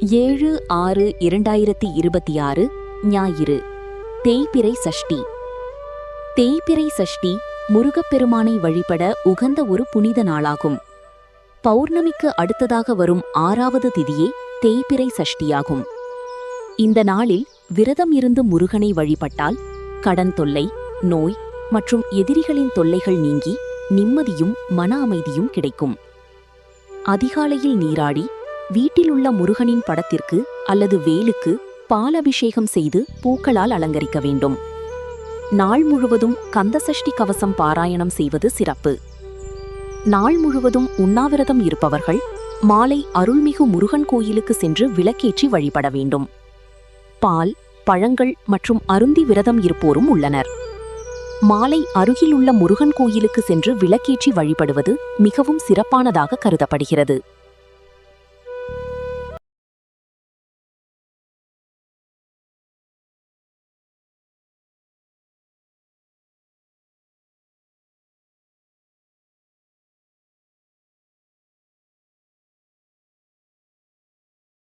7/6/2026 ஞாயிறு. தேய்பிறை சஷ்டி. தேய்பிறை சஷ்டி முருகப்பெருமானை வழிபட உகந்த ஒரு புனித நாளாகும். பௌர்ணமிக்கு அடுத்ததாக வரும் 6வது திதியே தேய்பிறை சஷ்டியாகும். இந்த நாளில் விரதம் இருந்து முருகனை வழிபட்டால் கடன் தொல்லை, நோய் மற்றும் எதிரிகளின் தொல்லைகள் நீங்கி நிம்மதியும் மன அமைதியும் கிடைக்கும். அதிகாலையில் நீராடி வீட்டிலுள்ள முருகனின் படத்திற்கு அல்லது வேலுக்கு பாலபிஷேகம் செய்து பூக்களால் அலங்கரிக்க வேண்டும். நாள் முழுவதும் கந்தசஷ்டி கவசம் பாராயணம் செய்வது சிறப்பு. நாள் முழுவதும் உண்ணாவிரதம் இருப்பவர்கள் மாலை அருள்மிகு முருகன் கோயிலுக்கு சென்று விளக்கேற்றி வழிபட வேண்டும். பால், பழங்கள் மற்றும் அருந்தி விரதம் இருப்போரும் உள்ளனர். மாலை அருகிலுள்ள முருகன் கோயிலுக்கு சென்று விளக்கேற்றி வழிபடுவது மிகவும் சிறப்பானதாக கருதப்படுகிறது.